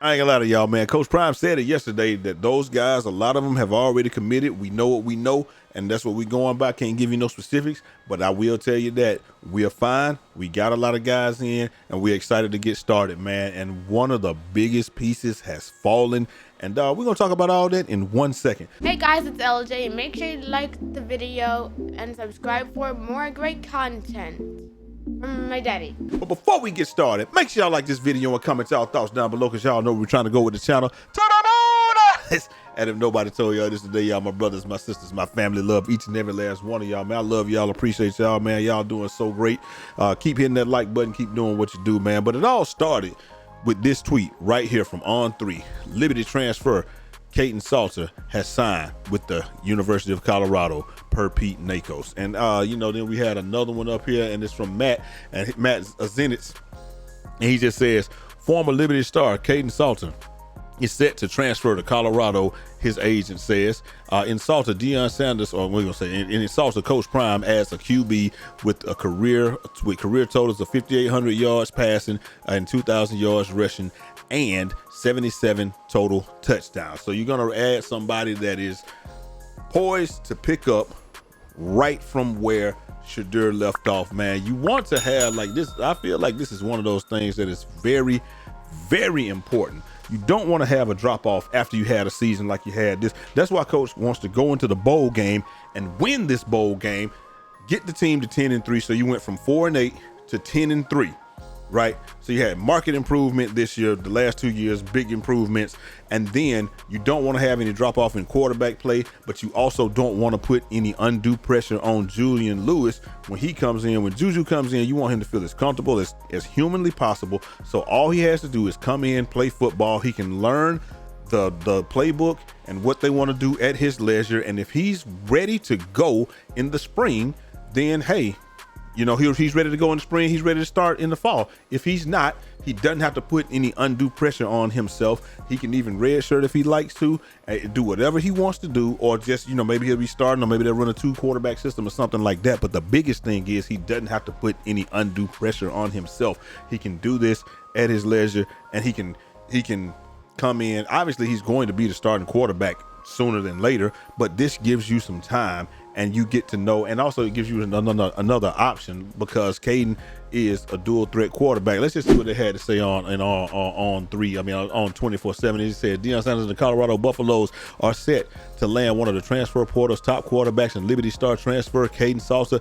I ain't gonna lie to y'all, man. Coach Prime said it yesterday that those guys, a lot of them have already committed. We know what we know, and that's what we're going by. Can't give you no specifics, but I will tell you that we're fine. We got a lot of guys in, and we're excited to get started, man. And one of the biggest pieces has fallen, and we're gonna talk about all that in 1 second. Hey guys, it's LJ. Make sure you like the video and subscribe for more great content from my daddy. But before we get started, make sure y'all like this video and comment y'all thoughts down below, because y'all know we're trying to go with the channel. And if nobody told y'all this today, y'all my brothers, my sisters, my family, love each and every last one of y'all, man. I love y'all, appreciate y'all, man. Y'all doing so great. Keep hitting that like button, keep doing what you do, man. But it all started with this tweet right here from On3. Liberty transfer Kaidon Salter has signed with the University of Colorado per Pete Nakos. And then we had another one up here, and it's from Matt Zenitz, and he just says, former Liberty star Kaidon Salter is set to transfer to Colorado, his agent says. In Salter, Deion Sanders, or we're gonna say in Salter, Coach Prime adds a QB with career totals of 5,800 yards passing and 2,000 yards rushing and 77 total touchdowns. So you're gonna add somebody that is poised to pick up right from where Shedeur left off, man. You want to have like this. I feel like this is one of those things that is very, very important. You don't want to have a drop off after you had a season like you had this. That's why coach wants to go into the bowl game and win this bowl game, get the team to 10-3. So you went from 4-8 to 10-3, right? So you had market improvement this year, the last 2 years, big improvements. And then you don't want to have any drop off in quarterback play, but you also don't want to put any undue pressure on Julian Lewis when he comes in. When Juju comes in, you want him to feel as comfortable as humanly possible. So all he has to do is come in, play football. He can learn the playbook and what they want to do at his leisure. And if he's ready to go in the spring, then hey, he's ready to go in the spring. He's ready to start in the fall. If he's not, he doesn't have to put any undue pressure on himself. He can even redshirt if he likes to, do whatever he wants to do, or just, maybe he'll be starting, or maybe they'll run a 2-quarterback system or something like that. But the biggest thing is he doesn't have to put any undue pressure on himself. He can do this at his leisure, and he can come in. Obviously, he's going to be the starting quarterback sooner than later, but this gives you some time and you get to know, and also it gives you another option, because Kaidon is a dual threat quarterback. Let's just see what they had to say on 24/7. He said Deion Sanders and the Colorado Buffaloes are set to land one of the transfer portal's top quarterbacks, and Liberty star transfer Kaidon Salter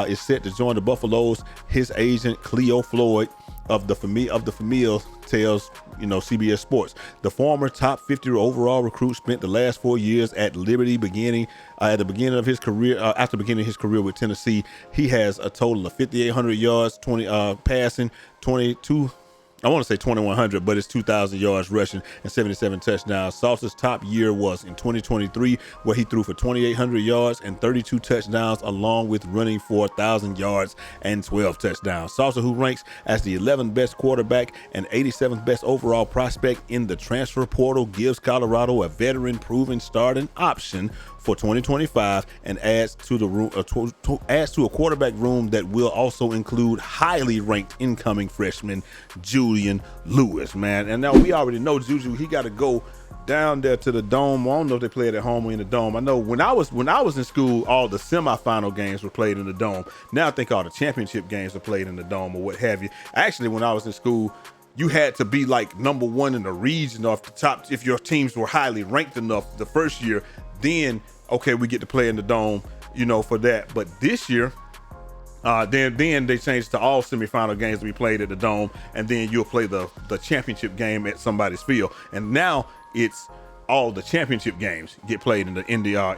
is set to join the Buffaloes. His agent Cleo Floyd of the Famille tells CBS Sports. The former top 50 overall recruit spent the last 4 years at Liberty, after beginning his career with Tennessee. He has a total of 5,800 yards, 20 passing, 22. I want to say 2,100, but it's 2,000 yards rushing and 77 touchdowns. Salter's top year was in 2023, where he threw for 2,800 yards and 32 touchdowns, along with running for 1,000 yards and 12 touchdowns. Salter, who ranks as the 11th best quarterback and 87th best overall prospect in the transfer portal, gives Colorado a veteran-proven starting option for 2025 and adds to a quarterback room that will also include highly ranked incoming freshman Julian Lewis, man. And now we already know Juju, he got to go down there to the Dome. I don't know if they played at home or in the Dome. I know when I was in school, all the semifinal games were played in the Dome. Now I think all the championship games are played in the Dome or what have you. Actually, when I was in school, you had to be like number one in the region off the top. If your teams were highly ranked enough the first year, then okay, we get to play in the Dome, for that. But this year, then they changed to all semifinal games to be played at the Dome, and then you'll play the championship game at somebody's field. And now it's all the championship games get played in the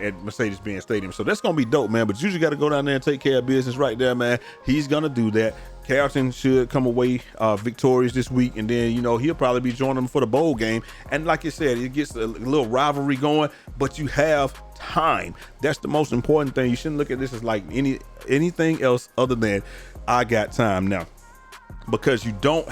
at Mercedes-Benz Stadium. So that's gonna be dope, man. But you just got to go down there and take care of business right there, man. He's gonna do that. Carrollton should come away victorious this week, and then he'll probably be joining them for the bowl game. And like you said, it gets a little rivalry going, but you have time. That's the most important thing. You shouldn't look at this as like anything else other than I got time now, because you don't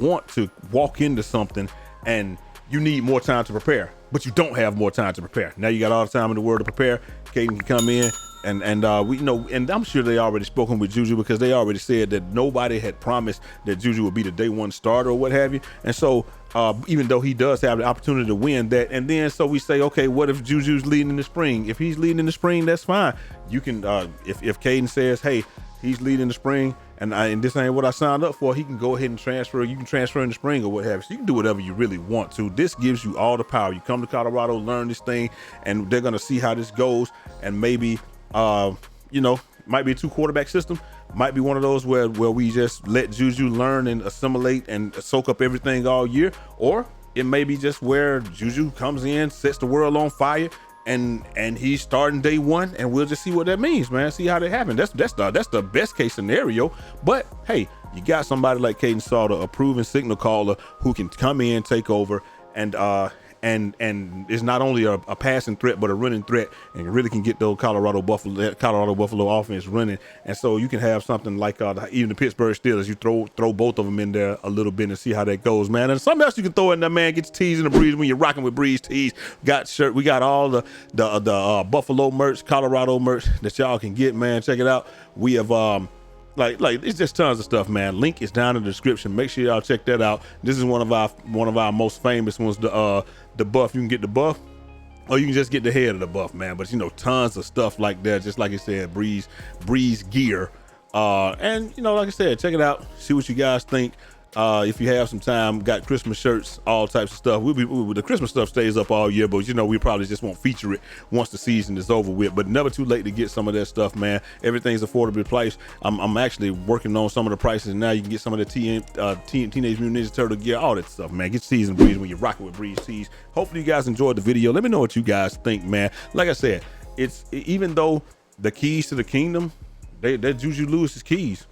want to walk into something and you need more time to prepare, but you don't have more time to prepare. Now you got all the time in the world to prepare. Kaidon can come in, and we know, and I'm sure they already spoken with Juju, because they already said that nobody had promised that Juju would be the day one starter or what have you. And so even though he does have the opportunity to win that. And then so we say, okay, what if Juju's leading in the spring? If he's leading in the spring, that's fine. You can if Kaidon says, hey, he's leading in the spring and this ain't what I signed up for, he can go ahead and transfer. You can transfer in the spring or what have you. So you can do whatever you really want to. This gives you all the power. You come to Colorado, learn this thing, and they're gonna see how this goes. And maybe might be a 2-quarterback system. Might be one of those where we just let Juju learn and assimilate and soak up everything all year. Or it may be just where Juju comes in, sets the world on fire, and he's starting day one, and we'll just see what that means, man. See how that happens. That's the best case scenario. But hey, you got somebody like Kaidon Salter, a proven signal caller, who can come in, take over, and is not only a passing threat but a running threat, and really can get those Colorado Buffalo offense running. And so you can have something like even the Pittsburgh Steelers. You throw both of them in there a little bit and see how that goes, man. And something else you can throw in there, man. Get your tees in the breeze when you're rocking with Breeze Tees. We got all the Buffalo merch, Colorado merch that y'all can get, man. Check it out. We have like it's just tons of stuff, man. Link is down in the description. Make sure y'all check that out. This is one of our most famous ones, the buff. You can get the buff, or you can just get the head of the buff, man. But tons of stuff like that, just like I said, Breeze gear. And like I said, check it out. See what you guys think. If you have some time, got Christmas shirts, all types of stuff. The Christmas stuff stays up all year, but we probably just won't feature it once the season is over with. But never too late to get some of that stuff, man. Everything's affordably priced. I'm actually working on some of the prices now. You can get some of the Teenage Mutant Ninja Turtle gear, all that stuff, man. Get Tees and Breeze when you're rocking with Breeze Tees. Hopefully you guys enjoyed the video. Let me know what you guys think, man. Like I said, even though the keys to the kingdom, they're Juju Lewis's keys.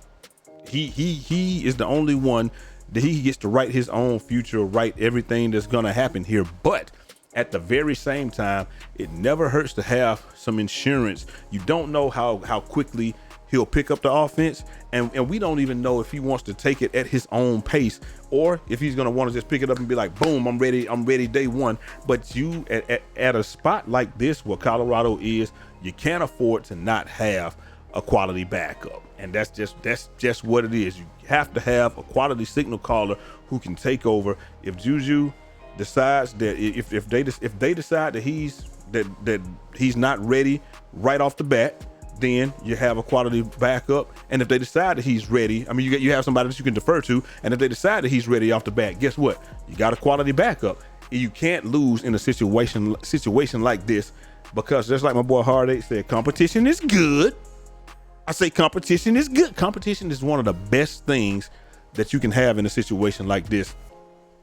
He is the only one that he gets to write his own future, write everything that's gonna happen here. But at the very same time, it never hurts to have some insurance. You don't know how quickly he'll pick up the offense, and we don't even know if he wants to take it at his own pace, or if he's gonna want to just pick it up and be like, boom, I'm ready day one. But you at a spot like this where Colorado is, you can't afford to not have a quality backup. And that's just what it is. You have to have a quality signal caller who can take over. If Juju decides that if they decide that he's not ready right off the bat, then you have a quality backup. And if they decide that he's ready, I mean, you have somebody that you can defer to. And if they decide that he's ready off the bat, guess what? You got a quality backup. You can't lose in a situation like this, because just like my boy Hard8 said, competition is good. I say competition is good. Competition is one of the best things that you can have in a situation like this.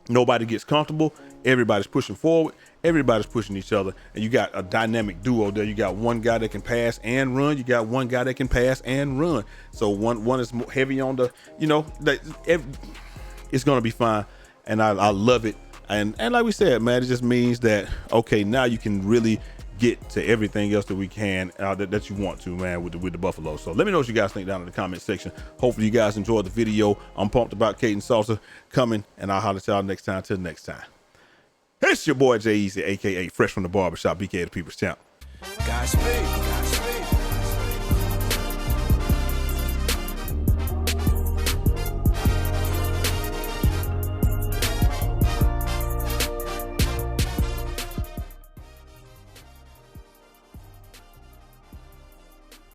Nobody gets comfortable. Everybody's pushing forward. Everybody's pushing each other. And you got a dynamic duo there. You got one guy that can pass and run. You got one guy that can pass and run. So one is more heavy on the, it's going to be fine. And I love it. And like we said, man, it just means that, okay, now you can really get to everything else that we can that you want to, man, with the Buffalo. So let me know what you guys think down in the comment section. Hopefully you guys enjoyed the video. I'm pumped about Kaidon Salter coming, and I'll holler at y'all next time. Till next time, it's your boy Jay Easy, aka Fresh from the Barbershop, BK the People's Champ. Godspeed.